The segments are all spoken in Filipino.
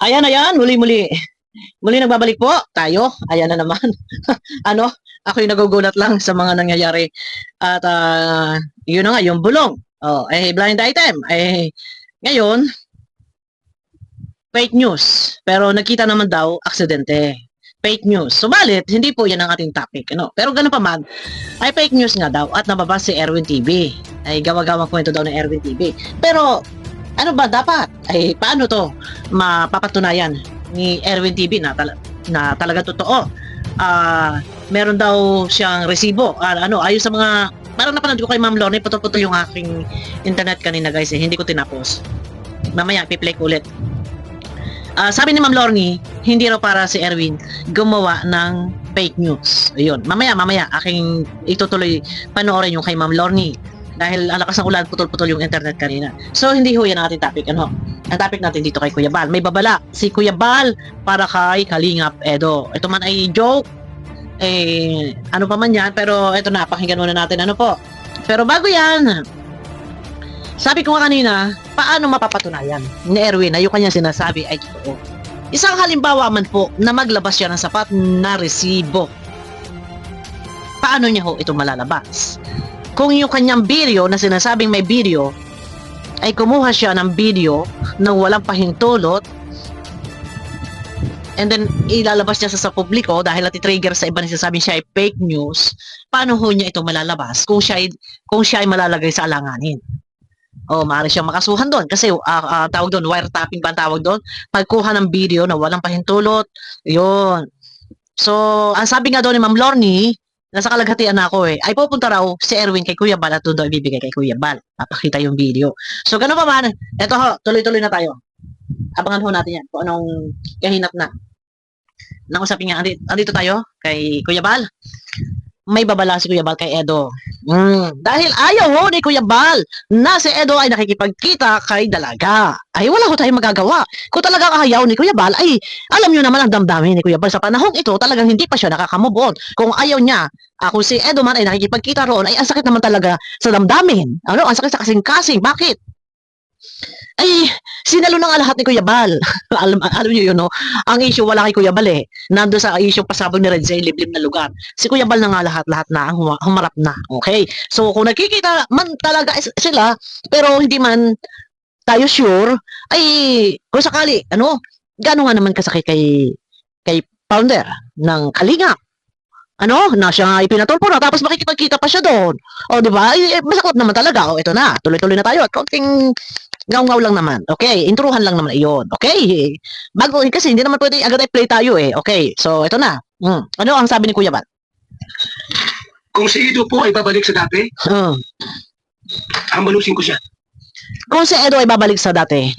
Ayan, muli-muli. Muli nagbabalik po tayo. Ayan na naman. ano, ako yung nagugulat lang sa mga nangyayari. At yun na nga, yung bulong. Oh, blind item. Ngayon, fake news. Pero nakita naman daw, aksidente. Fake news. Subalit, hindi po yan ang ating topic. Ano? Pero ganun pa man, ay fake news nga daw at nababas si Erwin TV. Ay gawa-gawang kwento daw ng Erwin TV. Pero, ano ba dapat? Ay, paano to mapapatunayan ni Erwin TV na talaga totoo? Meron daw siyang resibo. Ayos sa mga, parang napanood ko kay Ma'am Lorne, puto-puto yung aking internet kanina guys, hindi ko tinapos. Mamaya, piplay ko ulit. Sabi ni Ma'am Lorne, hindi raw para si Erwin gumawa ng fake news. Ayun, mamaya, aking itutuloy panoorin yung kay Ma'am Lorne. Dahil ang lakas ng ulan, putol-putol yung internet kanina. So, hindi ho yan ang ating topic. Ang topic natin dito kay Kuya Bal. May babala si Kuya Bal para kay Kalingap Edo. Ito man ay joke. Ano pa man yan. Pero ito na, pakinggan muna natin. Ano po? Pero bago yan, sabi ko nga kanina, paano mapapatunayan ni Erwin na yung kanyang sinasabi ay totoo? Isang halimbawa man po na maglabas siya ng sapat na resibo. Paano niya ho ito malalabas? Kung yung kanyang video na sinasabing may video ay kumuha siya ng video na walang pahintulot and then ilalabas niya sa publiko dahil nati-trigger sa iba na sinasabing siya ay fake news, paano ho niya ito malalabas kung siya ay malalagay sa alanganin? Maaari siyang makasuhan doon kasi tawag doon, wiretapping ba ang tawag doon? Pagkuha ng video na walang pahintulot, yun. So, ang sabi nga doon ni Ma'am Lorne, nasa kalaghatian na ako ay pupunta raw si Erwin kay Kuya Bal at doon daw ibibigay kay Kuya Bal. Papakita yung video. So, ganun pa man, eto ho, tuloy-tuloy na tayo. Abangan ho natin yan kung anong kahinap na. Nakusapin nga, andito tayo kay Kuya Bal. May babala si Kuya Bal kay Edo. Dahil ayaw ho ni Kuya Bal na si Edo ay nakikipagkita kay Dalaga. Ay wala ho tayong magagawa. Kung talagang ayaw ni Kuya Bal, ay alam nyo naman ang damdamin ni Kuya Bal sa panahong ito, talagang hindi pa siya nakakamove on. Kung ayaw niya, kung si Edo man ay nakikipagkita roon, ay ang sakit naman talaga sa damdamin. Ang sakit sa kasing-kasing. Bakit? Ay, sinalo na nga lahat ni Kuya Bal. alam niyo yun, no? Ang issue wala kay Kuya Bal eh. Nando sa issue pasabog ni Red Zay, liblib na lugar. Si Kuya Bal na nga lahat na ang humarap na. Okay? So, kung nakikita man talaga sila, pero hindi man tayo sure, ay, kung sakali, gano'n nga naman kasakit kay founder ng Kalingap. Na siya nga ipinatulpo na, tapos makikipagkita pa siya doon. Di ba? Masakot naman talaga. Ito na, tuloy-tuloy na tayo. At konting ngaw-ngaw lang naman. Okay, intruhan lang naman iyon. Okay, bago kasi hindi naman pwede agad i-play tayo eh. Okay, so ito na. Ano ang sabi ni Kuya Bal? Kung si Edo po ay babalik sa dati, hambalusin ko siya. Kung si Edo ay babalik sa dati,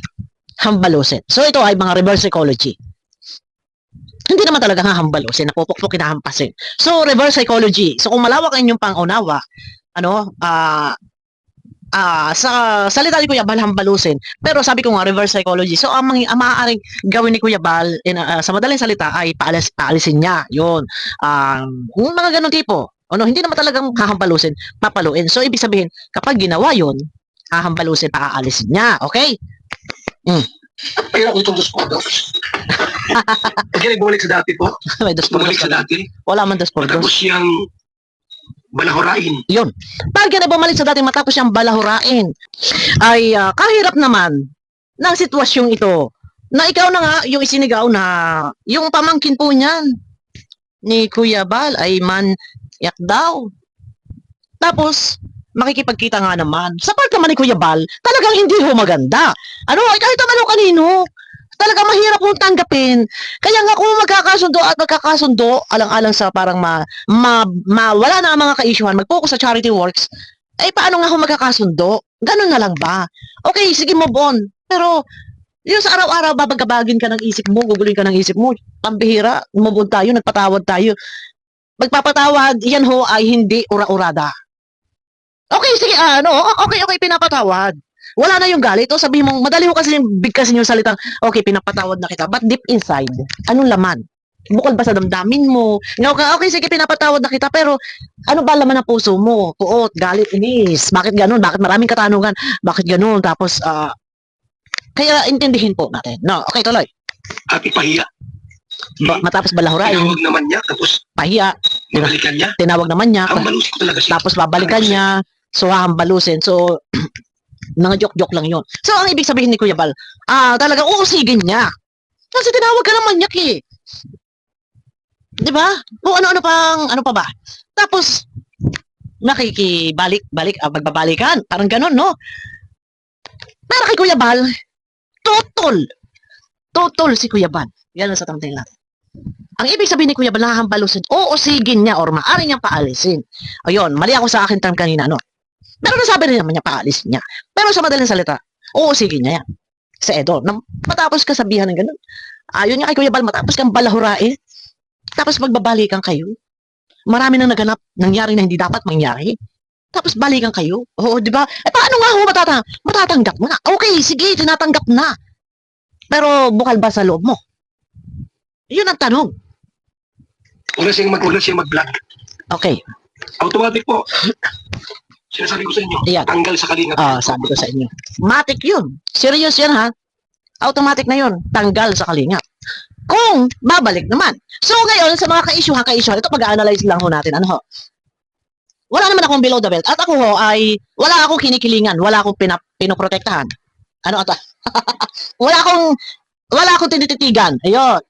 hambalusin. So ito ay mga reverse psychology. Hindi naman talaga hahambalusin, napupukpukin na hampasin. So reverse psychology. So kung malawak ang inyong pangunawa, sa salita ni Kuya Bal, hambalusin. Pero sabi ko nga, reverse psychology. So, ang maaaring gawin ni Kuya Bal, sa madaling salita, ay paalisin niya. Yun. Mga ganun tipo. Hindi naman talagang hahambalusin, papaluin. So, ibig sabihin, kapag ginawa yun, hahambalusin, paaalisin niya. Okay? Kaya ako itong dos portos. Pag bumalik sa dati po, May dos portos. bumalik sa dati, Wala man dos portos. matapos siyang balahurain. Yun. Pag yan ay bumalik sa dating matapos siyang balahurain, ay kahirap naman ng sitwasyong ito na ikaw na nga yung isinigaw na yung pamangkin po niyan ni Kuya Bal ay manyak daw. Tapos, makikipagkita nga naman. Sa part naman ni Kuya Bal, talagang hindi ho maganda. Kahit naman kanino, talaga mahirap mong tanggapin. Kaya nga kung magkakasundo, alang-alang sa parang wala na ang mga ka-issuehan, mag-focus sa charity works, ay paano nga kung magkakasundo? Ganun na lang ba? Okay, sige, move on. Pero, yung sa araw-araw, babagabagin ka ng isip mo, gugulin ka ng isip mo, pambihira, move on tayo, nagpatawad tayo. Magpapatawad, yan ho ay hindi ura-urada. Okay, sige, okay, pinapatawad. Wala na yung galit. Sabihin mong, madali mo kasi bigkasin yung salitang, okay, pinapatawad na kita. But deep inside, anong laman? Bukol ba sa damdamin mo? Okay, sige, pinapatawad na kita. Pero, ano ba laman ng puso mo? Puot, galit, inis. Bakit ganun? Bakit maraming katanungan? Bakit ganun? Tapos, kaya intindihin po natin. No, okay, tuloy. at ipahiya. Matapos balahurain, Tinawag naman niya, tapos pahiya, mabalikan niya. tinawag naman niya, Ang malusik talaga siya. tapos babalikan niya, so hahambalusin. So, mga joke-joke lang yun. So, ang ibig sabihin ni Kuya Bal, talagang uusigin niya. Kasi tinawag ka naman niya, ki. Di ba? O ano pa ba? Tapos, nakikibalik-balik, magbabalikan. Parang ganun, no? Pero kay Kuya Bal, tutol. Tutol si Kuya Bal. Yan ang sa thumbnail natin. Ang ibig sabihin ni Kuya Bal, nahahambalusin, uusigin niya or maaari niyang paalisin. Ayun, mali ako sa akin term kanina, no? Pero nasabi rin naman niya, paalisin niya. Pero sa madaling salita, uusigin niya yan. Sa Edo, matapos ka sabihan ng ganun. Ayun nga kay Kuya Bal, matapos kang balahurain, tapos magbabalikan kayo. Marami nang naganap, nangyari na hindi dapat mangyari. Tapos balikan kayo. Oo, di ba? Paano nga ho matatanggap mo na? Okay, sige, tinatanggap na. Pero bukal ba sa loob mo? Yun ang tanong. Huwag na siyang mag-vlog. Okay. Automatic po. Sinasabi ko sa inyo, Ayan. tanggal sa kalingap. Sabi ko sa inyo. Matic yun. Serious yan ha. Automatic na yun. Tanggal sa kalingap. Kung babalik naman. So ngayon, sa mga ka-isyuhan, ito pag-analyze lang ho natin. Ano ho? Wala naman akong below the belt. At ako ho ay, wala akong kinikilingan. Wala akong pinoprotektahan. Ano ata? wala akong tinititigan. Ayun.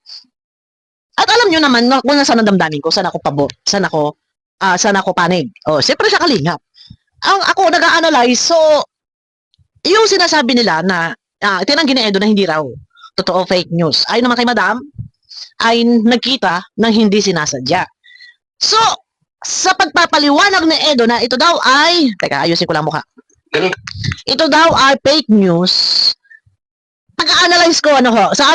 At alam nyo naman, kung nasa damdamin ko, saan ako pabor, saan ako panig. Siyempre sa kalingap. Ang ako nag-a-analyze, so, yung sinasabi nila na, tinanggi ni Edo na hindi raw totoo, fake news. Ayon naman kay Madam, ay nagkita ng hindi sinasadya. So, sa pagpapaliwanag ni Edo na ito daw ay, teka, ayusin ko lang mukha. Ito daw ay fake news. Pag-a-analyze ko, sa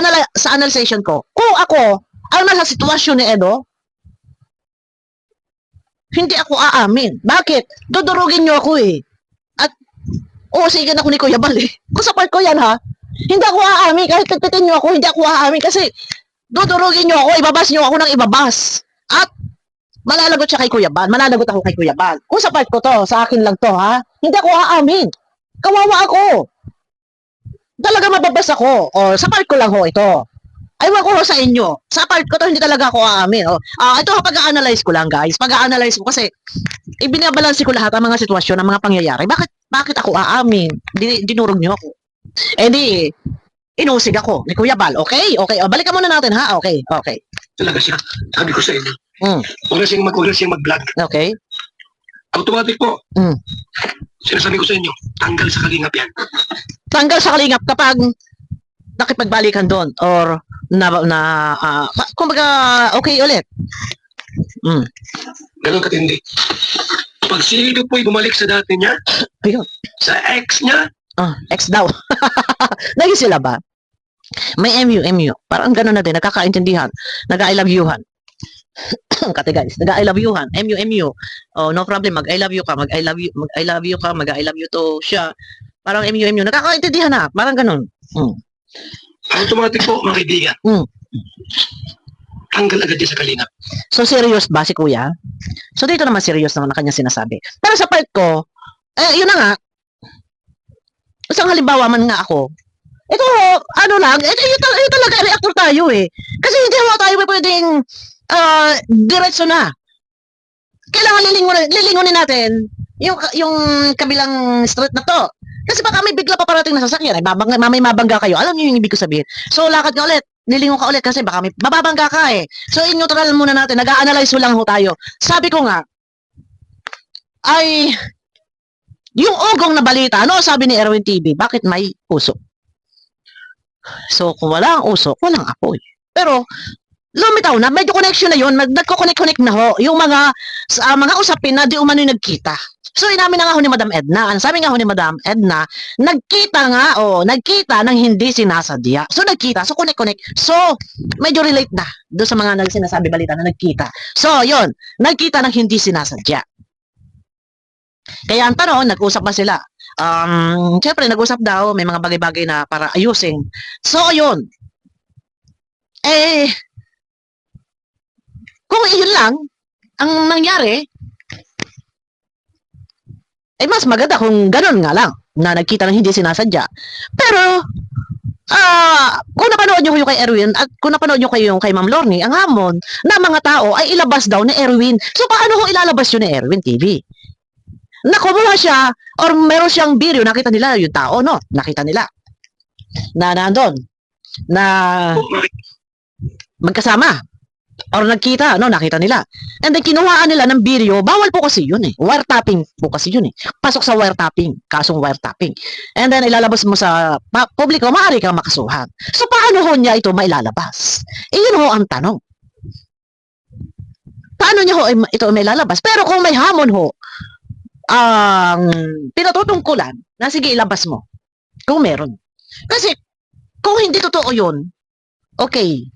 analyzation ko, kung ako, ang nasa sitwasyon ni Edo, hindi ako aamin. Bakit? Dudurugin niyo ako eh. At, sige na ako ni Kuya Bal eh. Kung sa part ko yan ha, hindi ako aamin. Kahit pitpitin niyo ako, hindi ako aamin. Kasi, dudurugin niyo ako, ibabas niyo ako ng ibabas. At, malalagot siya kay Kuya Bal. Malalagot ako kay Kuya Bal. Kung sa part ko to, sa akin lang to ha, hindi ako aamin. Kawawa ako. Talaga mababas ako. Sa part ko lang ho ito. Aywan ko sa inyo. Sa part ko to, hindi talaga ako aamin. Ito pag-a-analyze ko lang, guys. Pag-a-analyze ko kasi ibinabalanse ko lahat ang mga sitwasyon, ang mga pangyayari. Bakit ako aamin? Dinurog niyo ako. Di, inusig ako ni Kuya Bal. Okay? Balikan muna natin, ha? Okay. Talaga siya. Sabi ko sa inyo. Huwag na siyang mag-vlog. Okay. Automatic po. Sinasabi ko sa inyo, tanggal sa kalingap yan. Tanggal sa kalingap kapag nakipagbalikan doon or kumbaga okay ulit. Ganun katindi. Pag si Edo po'y bumalik sa dati niya, Ayun. sa ex niya, Ex daw. Naging sila ba? May MU. Parang gano'n na din. Nagkakaintindihan. Nag-I love youhan. Kati guys. Nag-I love youhan. MU. No problem. Mag-I love you ka. Mag-I love you ka. Mag-I love you to siya. Parang MU. Nagkakaintindihan na. Parang gano'n. automatic po, mga kaibigan. Tanggal agad yan sa kalingap. So, serious ba si Kuya? So, dito naman serious naman na kanya sinasabi. Pero sa part ko, yun na nga, isang halimbawa man nga ako, ito, yun talaga, reactor tayo eh. Kasi hindi mo tayo pwedeng diretso na. Kailangan lilingunin natin yung kabilang street na to. Kasi baka may bigla pa parating na sasakyan, may mabangga kayo. Alam niyo yung ibig ko sabihin. So, lakad ka ulit. Lilingon ka ulit kasi baka may bababangga ka eh. So, in-neutral muna natin. Nag-a-analyze lang ho tayo. Sabi ko nga, ay, yung ugong na balita, ano sabi ni Erwin TV? Bakit may usok? So, kung wala ang usok, walang apoy. Pero, lumitaw na, medyo connection na yun, nagko-connect na ho, yung mga usapin na di umano'y nagkita. So, inamin na nga ho ni Madam Edna. Ang sabi nga ho ni Madam Edna, nagkita ng hindi sinasadya. So, nagkita. So, connect. So, medyo relate na doon sa mga sinasabi balita na nagkita. So, yun, nagkita ng hindi sinasadya. Kaya ang tanong, nag-usap ba sila? Siyempre, nag-usap daw, may mga bagay-bagay na para ayusin. So, yun. Kung iyon lang, ang nangyari, mas maganda kung ganun nga lang, na nagkita ng hindi sinasadya. Pero, Kung napanood nyo yung kay Erwin at kung napanood nyo kayo yung kay Ma'am Lorne, ang hamon na mga tao ay ilabas daw ni Erwin. So paano kung ilalabas yun ni Erwin TV? Na kumuha siya or meron siyang video, nakita nila yung tao, no? Nakita nila na nandun, na magkasama or nagkita, no? Nakita nila. And then kinuhaan nila ng video, bawal po kasi yun eh. Wiretapping po kasi yun eh. Pasok sa wiretapping, kasong wiretapping. And then ilalabas mo sa publiko, maaari kang makasuhan. So paano ho niya ito mailalabas? Iyon ho ang tanong. Paano niya ho ito mailalabas? Pero kung may hamon ho, ang pinatutungkulan na sige ilabas mo kung meron. Kasi kung hindi totoo yun, okay.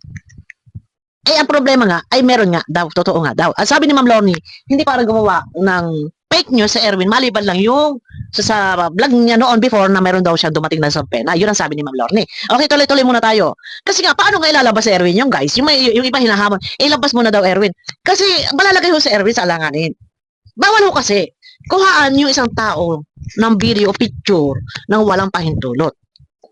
Eh, ang problema nga, ay meron nga daw, totoo nga daw. At sabi ni Ma'am Lorne, hindi para gumawa ng fake news sa Erwin, maliban lang yung sa vlog niya noon before na meron daw siya dumating na sa pena. Yun ang sabi ni Ma'am Lorne. Okay, tuloy-tuloy muna tayo. Kasi nga, paano nga ilalabas sa Erwin yung guys? Yung iba hinahamon, ilabas mo na daw Erwin. Kasi malalagay ho sa Erwin sa alanganin. Bawal ho kasi. Kuhaan yung isang tao ng video o picture ng walang pahintulot.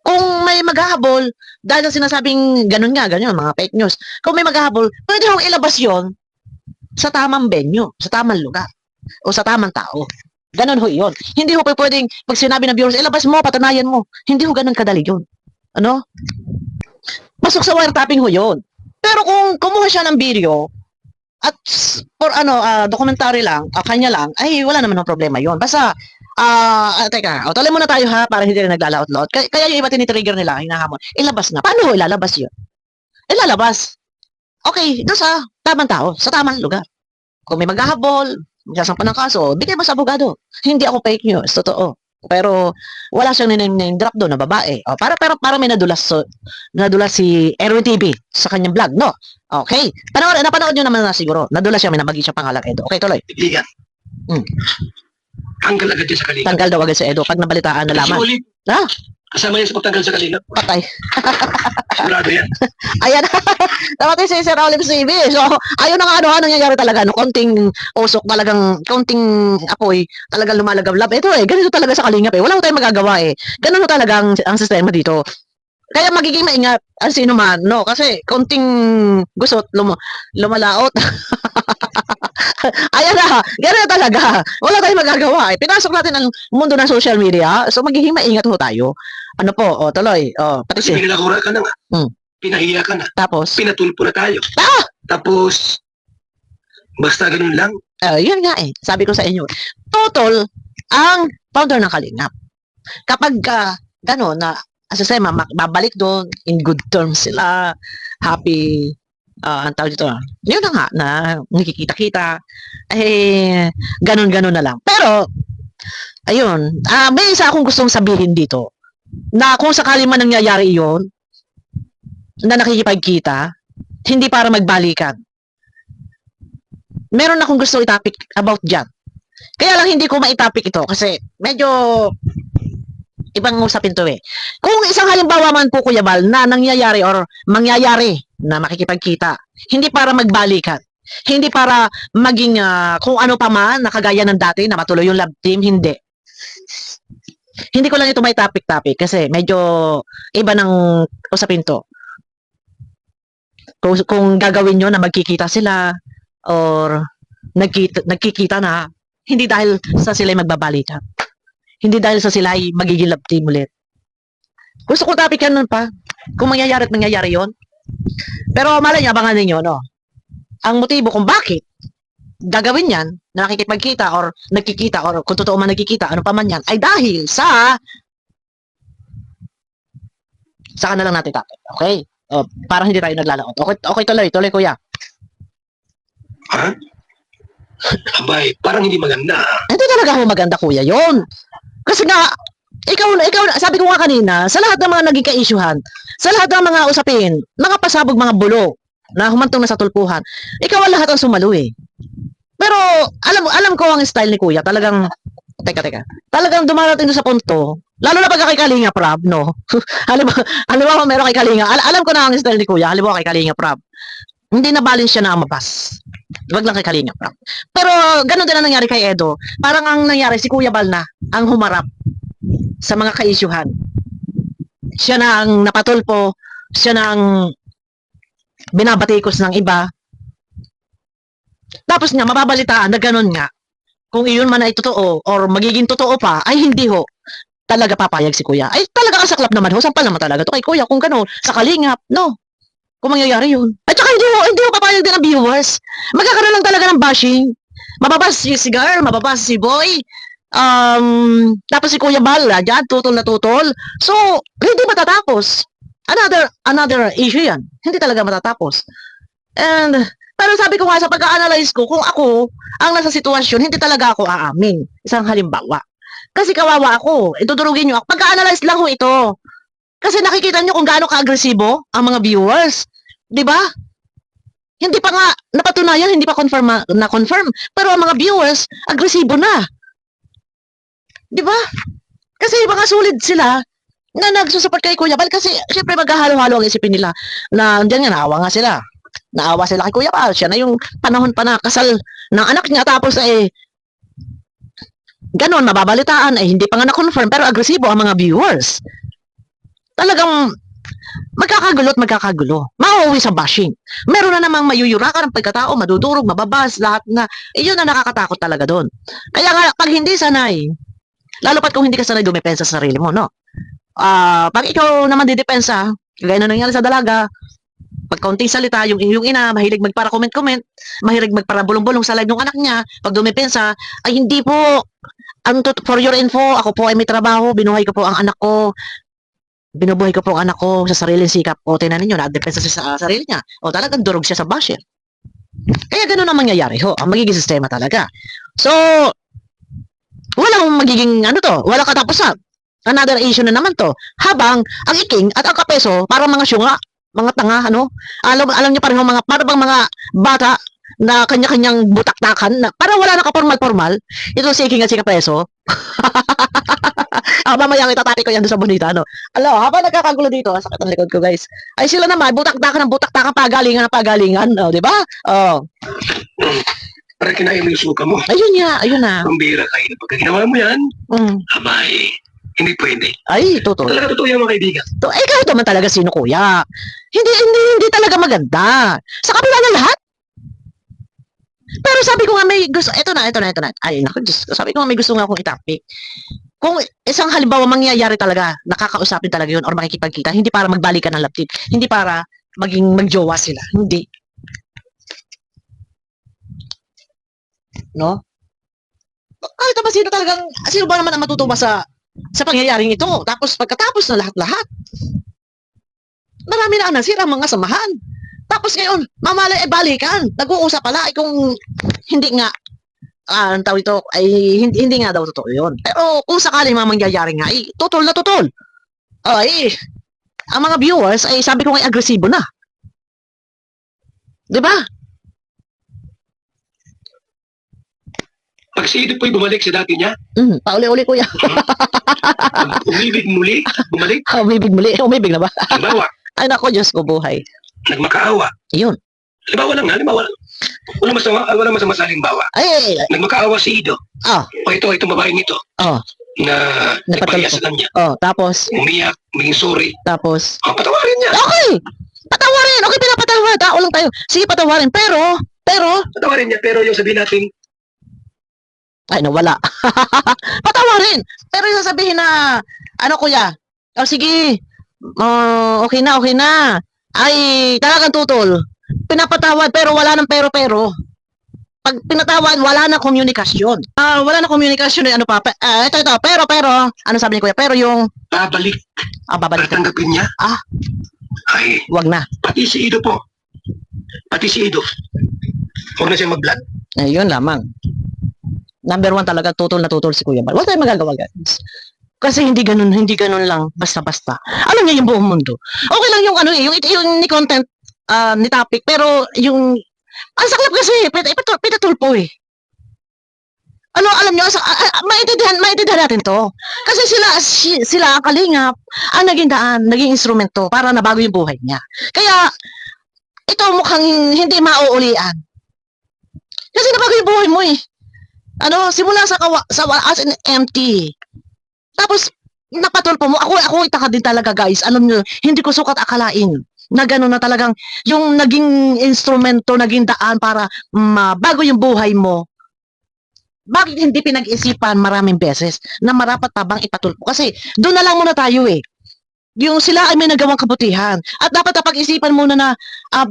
Kung may maghahabol, dahil sa sinasabing ganun nga, ganyan, mga fake news, kung may maghahabol, pwede hong ilabas yon sa tamang venue, sa tamang lugar, o sa tamang tao. Ganun ho yun. Hindi ho pwedeng, pag sinabi ng viewers, ilabas mo, patunayan mo. Hindi ho ganun kadali yun. Ano? Pasok sa wiretapping ho yun. Pero kung kumuha siya ng video, at for documentary lang, kanya lang, ay wala naman ng problema yon. Basta, teka, tuloy muna tayo ha, para hindi rin naglalaot-laot. Kaya yung iba tinitrigger nila, hinahamon, ilabas na. Paano ho ilalabas yun? Ilalabas. Okay, doon sa tamang tao, sa tamang lugar. Kung may maghahabol, magsasampa ng kaso, bigay mo sa abogado. Hindi ako fake news, totoo. Pero wala siyang name drop doon na babae. Para may nadulas si Erwin TV sa kanyang vlog, no? Okay. Napanood nyo naman na siguro. Nadulas siya, may nabagi siya pangalan Edo. Okay, tuloy. Igligan. Tanggal agad yun sa kalingap. Tanggal daw agad sa Edo pag nabalitaan na laman. Ulit, kasama yan sa pagtanggal sa kalingap. Patay. Sigurado yan. Ayan. Namatay si Sir Olive CV. So, ayun na nga ano nangyayari talaga. No? Konting usok talagang, konting apoy talagang lumalagablab. Ito ganito talaga sa kalingap eh. Wala ko tayong magagawa eh. Ganun talaga ang sistema dito. Kaya magiging maingat ang sino man, no? Kasi konting gusot, lumalaot. Ayan na, ganun talaga. Wala tayong magagawa eh. Pinasok natin ang mundo ng social media, so magiging maingat ho tayo. Ano po, tuloy. Pati Kasi pinilakura ka na nga. Pinahiya ka na. Tapos? Pinatulpo na tayo. Tapos, basta ganun lang. Yun nga eh. Sabi ko sa inyo. Total, ang founder ng Kalingap. Kapag gano'n na sistema, babalik doon, in good terms sila, happy, ang tawag dito, yun na nga, na nakikita-kita, ganun-ganun na lang. Pero, ayun, may isa akong gustong sabihin dito, na kung sakali man nangyayari yun, na nakikipagkita, hindi para magbalikan. Meron akong gusto i-topic about dyan. Kaya lang hindi ko ma-topic ito, kasi medyo ibang usapin to eh. Kung isang halimbawa man po Kuya Bal na nangyayari or mangyayari na makikipagkita, hindi para magbalikan, hindi para maging kung ano pa man nakagaya ng dati na matuloy yung love team, hindi. Hindi ko lang ito may topic kasi medyo iba ng usapin to. Kung gagawin nyo na magkikita sila or nagkikita na, hindi dahil sa sila magbabalikan. Hindi dahil sa sila ay magiging love team ulit. Gusto ko topic yan nun pa. Kung mangyayari at mangyayari yon. Pero malay niyo, abangan ninyo, no? Ang motibo kung bakit gagawin yan, na nakikipagkita or nagkikita or kung totoo man nagkikita, ano pa man yan, ay dahil sa saka na lang natin topic. Okay? Para hindi tayo naglalaot. Okay, tuloy kuya. Ha? Abay, parang hindi maganda. Hindi talaga ako maganda kuya yon. Kasi nga, ikaw, sabi ko nga kanina, sa lahat ng mga naging ka-issuehan, sa lahat ng mga usapin, mga pasabog, mga bulo, na humantong na sa tulpuhan, ikaw ang lahat ang sumalo eh. Pero, alam ko ang style ni Kuya, talagang, teka, talagang dumarating doon sa punto, lalo na pagka kay Kalinga Prab, no? halimbawa meron kay Kalinga, alam ko na ang style ni Kuya, halimbawa kay Kalinga Prab, hindi na balance siya na mapas. Wag lang kay Kalinga Prab. Pero, ganun din ang nangyari kay Edo. Parang ang nangyari, si Kuya Bal na ang humarap sa mga ka-issuehan. siya na ang napatulpo, siya na ang binabatikos ng iba. Tapos nga, mababalitaan na ganun nga. Kung iyon man ay totoo, or magiging totoo pa, ay hindi ho talaga papayag si kuya. Ay talaga kasaklap naman ho, sampal naman talaga to kay kuya kung gano'n, sa kalingap, no? Kung mangyayari yun. At saka hindi ho papayag din ang viewers. Magkakaroon lang talaga ng bashing. Mababas si Cigar, mababas si Boy, tapos si Kuya Bal, dyan, tutol na tutol. So, hindi matatapos. Another issue yan. Hindi talaga matatapos. And, pero sabi ko nga sa pag-analyze ko, kung ako ang nasa sitwasyon, hindi talaga ako aamin. Isang halimbawa. Kasi kawawa ako. Itudurugin nyo ako. Pagka-analyze lang ho ito. Kasi nakikita nyo kung gaano ka-agresibo ang mga viewers. 'Di ba? Hindi pa nga napatunayan, hindi pa na-confirm. Pero ang mga viewers, agresibo na. 'Di ba? Kasi mga solid sila na nagsusupport kay Kuya Bal kasi syempre maghahalo-halo ang isipin nila na diyan nga naawa nga sila. Naawa sila kay Kuya Bal. Siya na yung panahon pa na kasal ng anak niya tapos ganon, mababalitaan ay hindi pa nga na-confirm pero agresibo ang mga viewers. Talagang magkakagulo. Mauuwi sa bashing. Meron na namang mayuyurakan ng pagkatao, madudurog, mababas, lahat na. Iyon na nakakatakot talaga doon. Kaya nga, pag hindi sanay, lalo pat kung hindi ka sanay dumepensa sa sarili mo, no? Pag ikaw naman didepensa, gaya na nangyari sa dalaga, pag kaunting salita, yung ina, mahilig magpara comment-comment, mahilig magpara bulong-bulong sa live ng anak niya, pag dumepensa, ay hindi po, for your info, ako po ay may trabaho, binuhay ko po ang anak ko, binubuhay ko po ang anak ko sa sariling sikap. O, tinan ninyo, nagdepensa siya sa sarili niya. O, talagang durog siya sa basher. Kaya ganun ang mangyayari ho. Ang magiging sistema talaga. So, walang magiging, walang katapusan. Another issue na naman to. Habang, ang iking at ang kapeso, parang mga syunga, mga tanga, alam niyo pa rin mga, parang bang mga bata na kanya-kanyang butaktakan, na parang wala na kapormal-formal. Ito si iking at si kapeso. Mamaya itatati ko yan doon sa bonita, habang nagkakagulo dito, sakit ang likod ko, guys. Ay sila naman, butaktakan ng butaktakan, pagalingan ng pagalingan, di ba? Parang kinain mo yung suka mo. Ayun na. Ang bira kayo. Pagka ginawa mo yan, abay, hindi pwede. Ay, totoo. Talaga totoo yan, mga kaibigan. Kahit naman talaga sino, kuya. Hindi talaga maganda. Sa kabila ng lahat. Pero sabi ko nga may gusto, ito na. Ay, naku, Diyos ko, sabi ko nga may gusto nga akong itapik. Kung isang halimbawa mangyayari talaga, nakakausapin talaga yun or makikipagkita, hindi para magbalikan ng laptip, hindi para magjowa sila, hindi. No? Kahit naman sino ba naman ang matutuwa sa pangyayaring ito? Tapos pagkatapos na lahat-lahat, marami na nasira mga samahan. Tapos ngayon, mamalay balikan. Nag-uusap pala kung hindi nga ang tawag ito ay hindi nga daw totoo yun. Pero kung sakaling mangyayari nga, tutol na tutol. Ay, ang mga viewers ay sabi ko nga agresibo na. 'Di ba? Pag si Ido po'y bumalik sa dati niya, Pauli-uli kuya. umibig muli, bumalik, Umibig na ba? halimbawa, Ay nako, Diyos ko buhay. nagmakaawa. Yun. Halimbawa lang. Walang masama sa halimbawa. Ay. Nagmakaawa si Ido. O itong babaeng ito. Na napahiyasan niya. Tapos? Umiyak, maging sorry. Tapos? Patawarin niya. Okay! Patawarin! Okay, pinapatawarin. Tao lang tayo. Sige, patawarin. Pero? Patawarin niya, pero yung sabihin natin, ay, nawala. Patawarin! Pero yung sasabihin na, kuya? Sige. Okay na. Ay, talagang tutol. Pinapatawad, pero wala ng pero. Pag pinatawad, wala na komunikasyon. Wala na komunikasyon, ito, pero, ano sabi ni kuya? Pero yung... babalik. Babalik. Tatanggapin niya. Ay, wag na. Pati si Ido. Huwag na siya mag-vlog. Ayun lamang. Number 1 talaga, tutol na tutol si Kuya Bal. Wala tayong magagawa, guys. Kasi hindi ganun lang, basta-basta. Alam niya yung buong mundo. Okay lang yung yung ni content, ni topic, pero yung, ang saklap kasi, pinatulpo eh. Alam niyo, maintindihan natin to. Kasi sila ang kalingap, ang naging daan, naging instrumento para nabago yung buhay niya. Kaya, ito mukhang hindi mauulian. Kasi nabago yung buhay mo eh. Simula sa wala as in empty. Tapos, napatulpo mo. Ako itaka din talaga, guys. Alam nyo, hindi ko sukat akalain na gano'n na talagang yung naging instrumento, naging daan para mabago yung buhay mo. Bakit hindi pinag-isipan maraming beses na marapat pa bang ipatulpo? Kasi doon na lang muna tayo eh. Yung sila ay may nagawang kabutihan. At dapat napag-isipan muna na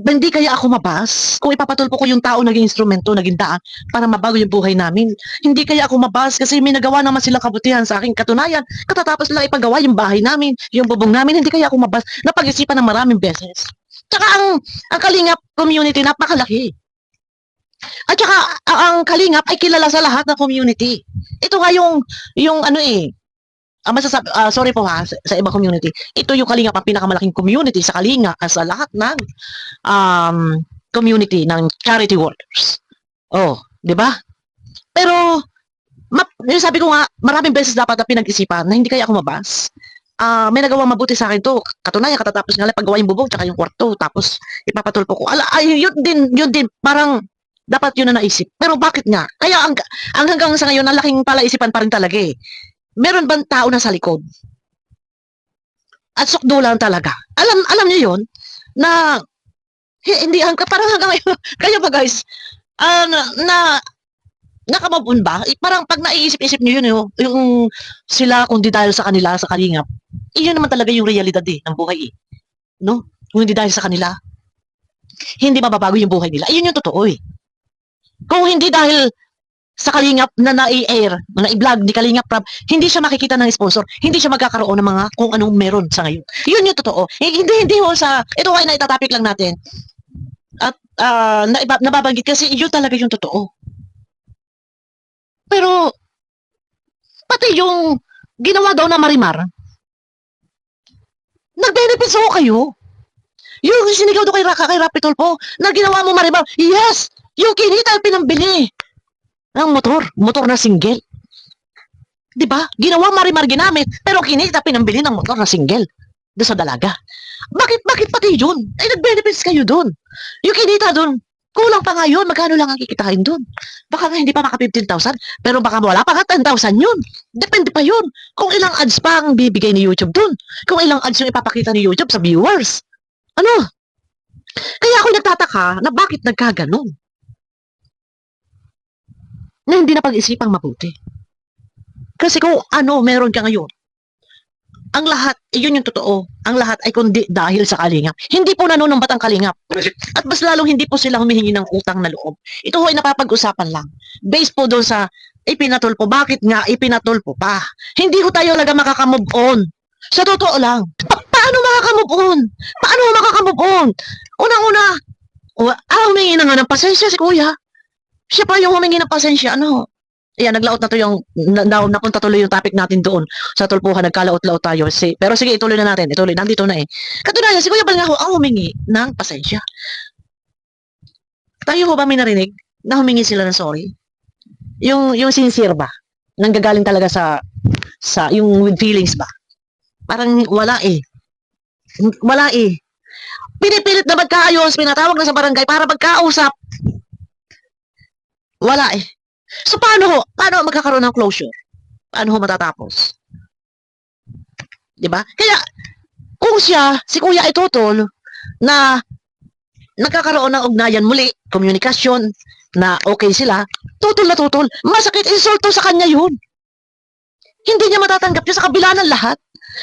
hindi kaya ako mabas kung ipapatulpo ko yung tao naging instrumento, naging daan para mabago yung buhay namin. Hindi kaya ako mabas kasi may nagawa naman silang kabutihan sa akin. Katunayan, katatapos lang ipagawa yung bahay namin, yung bubong namin, hindi kaya ako mabas. Napag-isipan ng maraming beses. Tsaka ang Kalingap community napakalaki. At saka ang Kalingap ay kilala sa lahat ng community. Ito nga yung ano eh, sorry po ha, sa ibang community. Ito yung Kalingap, ang pinakamalaking community sa Kalingap sa lahat ng community ng charity workers. Oh, di ba? Pero, yung sabi ko nga, maraming beses dapat na pinag-isipan na hindi kaya ako mabas. May nagawang mabuti sa akin to. Katunayan, katatapos nga lang paggawa yung bubong tsaka yung kwarto. Tapos, ipapatulpo ko. Yun din, parang, dapat yun na naisip. Pero bakit nga? Kaya hanggang sa ngayon, ang laking palaisipan pa rin talaga eh. Meron bang tao na sa likod? At sukdo lang talaga. Alam niyo yun? Na, hindi, parang hanggang ngayon, kaya ba guys, nakamabun ba? Parang pag naiisip-isip niyo yun, yung sila, kung di dahil sa kanila, sa Kalingap, iyon naman talaga yung realidad eh, ng buhay eh. No? Kung hindi dahil sa kanila, hindi mababago yung buhay nila. Iyon yung totoo eh. Kung hindi dahil sa Kalingap na nai-air, na i-vlog ni Kalingap Prab, hindi siya makikita ng sponsor, hindi siya magkakaroon ng mga kung anong meron sa ngayon. Yun yung totoo. Hindi ho sa, ito ay naitatopic lang natin. At nababanggit kasi yun talaga yung totoo. Pero, pati yung ginawa daw na Marimar, nag-benefits ho kayo. Yung sinigaw daw kay Rapi Tulfo, na ginawa mo Marimar, yes! Yung kinita pinambili ng motor na single. 'Di ba? Ginawa Marimar ginamit, pero kinita pinambili ng motor na single doon sa dalaga. Bakit pati yun? Ay nag-benefits kayo doon. Yung kinita doon, kulang pa nga yun. Magkano lang ang kikitain doon? Baka nga hindi pa maka 15,000, pero baka wala pa nga 10,000 yun. Depende pa yun. Kung ilang ads pa ang bibigay ni YouTube doon. Kung ilang ads yung ipapakita ni YouTube sa viewers. Ano? Kaya ako nagtataka na bakit nagkaganon. Na hindi na pag-isipang mabuti. Kasi kung meron ka ngayon, ang lahat, yun yung totoo, ang lahat ay kundi dahil sa Kalingap. Hindi po nanunumbat ang Kalingap. At mas lalong hindi po sila humihingi ng utang na loob. Ito ho ay napapag-usapan lang. Based po doon sa ipinatulpo. Bakit nga ipinatulpo pa? Hindi ho tayo talaga makakamove on. Sa totoo lang. Paano makakamove on? Paano makakamove on? Unang-una, humingi na nga ng pasensya si Kuya. Siya pa yung humingi ng pasensya, Ayan, naglaot na to yung, napunta tuloy yung topic natin doon sa tulpuhan, nagkalaot-laot tayo. Pero sige, ituloy na natin, nandito na eh. Katunayan, si Kuya Balngaho ang humingi ng pasensya. Tayo ho ba may narinig na humingi sila ng sorry? Yung sincere ba? Nanggagaling talaga sa yung with feelings ba? Parang wala eh. Wala eh. Pinipilit na magkaayos, pinatawag na sa barangay para magkausap. Wala eh. So paano magkakaroon ng closure? Paano matatapos? 'Di ba? Kaya kung si Kuya ay tutol na nagkakaroon ng ugnayan muli, komunikasyon na okay sila, tutol na tutol. Masakit insulto sa kanya 'yun. Hindi niya matatanggap 'yun sa kabila ng lahat.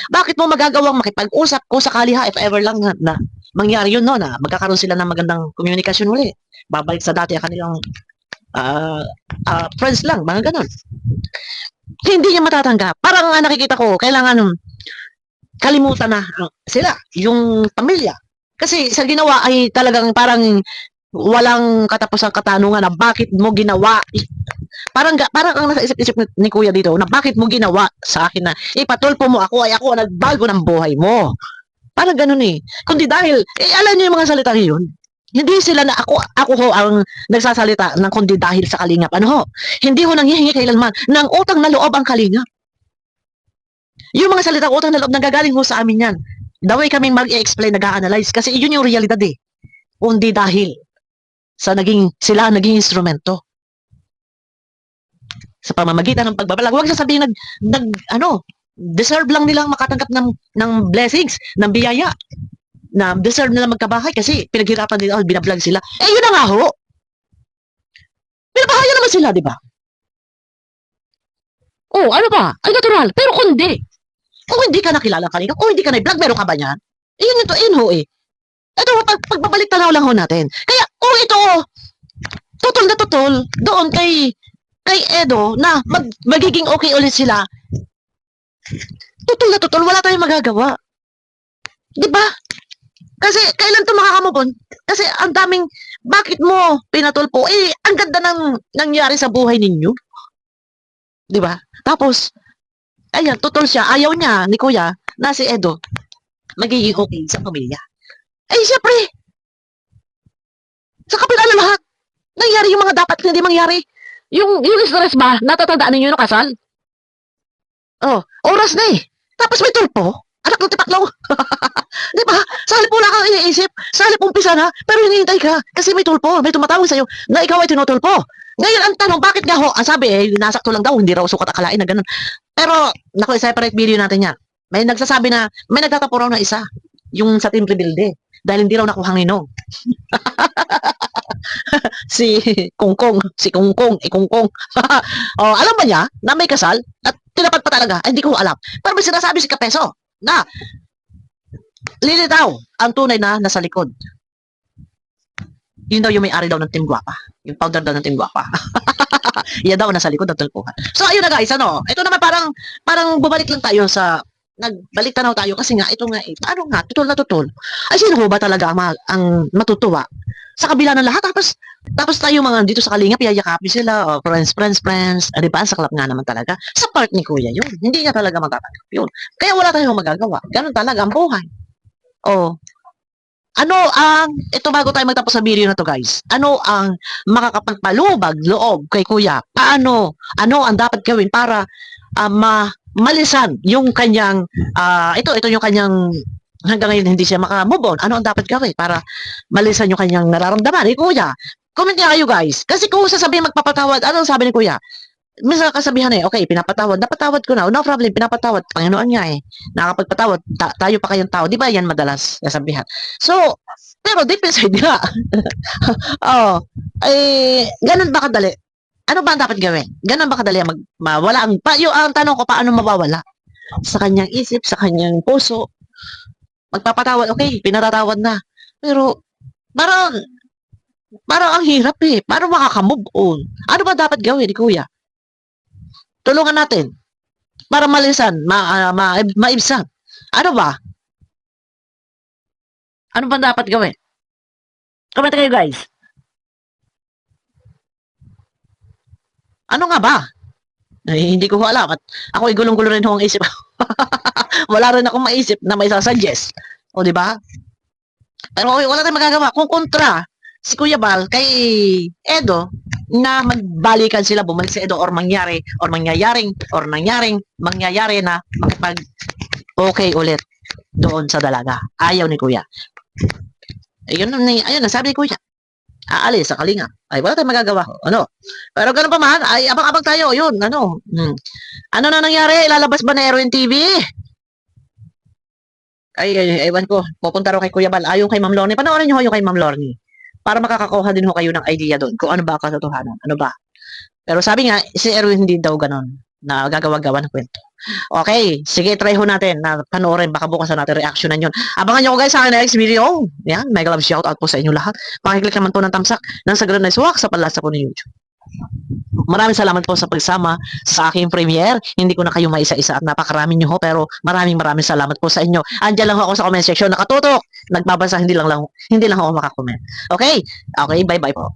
Bakit mo magagawang makipag-usap kung sakali if ever lang na mangyari 'yun na magkakaroon sila ng magandang komunikasyon muli. Babalik sa dati ang kanilang friends lang, mga ganon. Hindi niya matatanggap. Parang nakikita ko, kailangan kalimutan na sila, yung pamilya. Kasi sa ginawa ay talagang parang walang katapusang katanungan na bakit mo ginawa. Parang ang nasa isip-isip ni Kuya dito na bakit mo ginawa sa akin na ipatulpo mo ako ay ako ang nagbago ng buhay mo. Parang ganun eh. Kundi dahil, alam niyo yung mga salita yun. Hindi sila na ako ho ang nagsasalita ng kundi dahil sa Kalingap. Hindi ho nanghihingi kailanman ng utang na loob ang Kalingap. Yung mga salita utang na loob nanggagaling ho sa amin yan. The way kaming mag-i-explain, nag-a-analyze. Kasi yun yung realidad eh. Kundi dahil sa sila naging instrumento. Sa pamamagitan ng pagbabalag. Huwag sasabihin deserve lang nilang makatanggap ng blessings, ng biyaya, na deserve nila magkabahay kasi pinaghirapan nila, binablog sila. Eh, yun na nga ho. Pinabahayan naman sila, di ba? Oh, ano ba? Ay, natural. Pero kung hindi ka nakilala kanina, kung hindi ka na-vlog, meron ka ba niyan? Eh, yun ito, yun ho eh. Ito, pagbabalik tanaw lang ho natin. Kaya, ito, tutol doon kay Edo na magiging okay ulit sila. Tutol, wala tayong magagawa. Di ba? Kasi, kailan ito makakamubon? Kasi, ang daming, bakit mo pinatulpo? Eh, ang ganda ng nangyari sa buhay ninyo. Di ba? Tapos, ayan, tutol siya. Ayaw niya ni Kuya na si Edo magiging okay sa pamilya. Eh, syempre, sa kapila na lahat, nangyari yung mga dapat hindi mangyari. Yung stress ba, natatandaan ninyo no kasal? Oh, oras na eh. Tapos may tulpo. Anak ng tipaklaw. Di ba? Sa halip wala kang iniisip. Sa halip umpisa na, pero hinihintay ka. Kasi may tulpo. May tumatawag sa'yo na ikaw ay tinutulpo. Ngayon, ang tanong, bakit nga ho? Ang sabi eh, nasakto lang daw, hindi raw sukat akalain na ganun. Pero, naku, separate video natin yan. May nagsasabi na, may nagtatapo raw na isa. Yung sa team rebuilde. Dahil hindi raw nakuhang ninong. si Kungkong. Oh, alam ba niya na may kasal? At tinapat pa talaga? Ay, hindi ko alam. Pero may sinasabi si Kapeso na lilitaw ang tunay na nasa likod. Yun daw yung may-ari daw ng Team Guapa. Yung founder daw ng Team Guapa. Yan daw nasa likod ng tulpuhan. So, ayun na guys, ano? Ito naman parang bumalik lang tayo sa nagbalik tanaw tayo kasi nga ito nga paano nga tutol. Ay sino ba talaga ang matutuwa sa kabila ng lahat tapos tayo mga dito sa Kalingap yayakapin sila friends di ba sa club nga naman talaga sa part ni Kuya yun hindi niya talaga matatanggap yun kaya wala tayong magagawa ganun talaga ang buhay ano ang ito bago tayo magtapos sa video na to guys ano ang makakapagpalubag loob kay Kuya ano ang dapat gawin para malisan yung kanyang ito yung kanyang hanggang ngayon hindi siya maka-move on. Ano ang dapat gawin para malisan yung kanyang nararamdaman? Kuya, comment nga kayo guys. Kasi kung sasabihin magpapatawad, ano ang sabi ni Kuya? Minsan kasabihan okay, napatawad ko na. No problem, pinapatawad. Panginoon niya nakakapagpatawad. Tayo pa kayong tao. Di ba yan madalas kasabihan? So, pero deep inside nga. Ganun ba kadali? Ano ba ang dapat gawin? Ganun ba kadali mawala ang tanong ko paano mawawala? Sa kanyang isip, sa kanyang puso. Magpapatawad, okay, pinatatawad na. Pero parang ang hirap eh. Paano makaka-move on? Ano ba dapat gawin, Kuya? Tulungan natin para malisan, maibsan. Ano ba? Ano ba dapat gawin? Comment kayo guys. Ano nga ba? Ay, hindi ko alam. At ako ay gulong-gulo rin ho ang isip. Wala rin akong maisip na may sasuggest. O, di ba? Pero wala tayong magagawa. Kung kontra si Kuya Bal kay Edo na magbalikan sila, bumalik si Edo or mangyari na makipag okay ulit doon sa dalaga. Ayaw ni Kuya. Ayun na sabi ni Kuya. Aalis sa Kalingap. Ay, wala tayong magagawa. Ano? Pero ganun pa man, ay abang-abang tayo. Yun, ano? Ano na nangyari? Ilalabas ba na Erwin TV? Ay, ewan ko. Pupunta raw kay Kuya Bal. Ayon kay Ma'am Lorne. Panoorin niyo ho yung kay Ma'am Lorne. Para makakakuha din ho kayo ng idea doon. Kung ano ba katotohanan. Ano ba? Pero sabi nga, si Erwin hindi daw ganun. Na gagawa-gawa ng kwento. Okay, sige, try ho natin na panoorin. Baka bukas na natin reactionan yun. Abangan nyo ko guys sa akin next video. Yan, mega love shout out po sa inyo lahat. Pakiclick naman po ng thumbs up ng Sagrado na Iswak sa palasa po ng YouTube. Maraming salamat po sa pagsama sa aking premiere. Hindi ko na kayo maisa-isa at napakarami nyo ho, pero maraming salamat po sa inyo. Andiyan lang ho ako sa comment section, nakatutok. Nagbabasa, hindi lang ako makakomment. Okay? Okay, bye-bye po.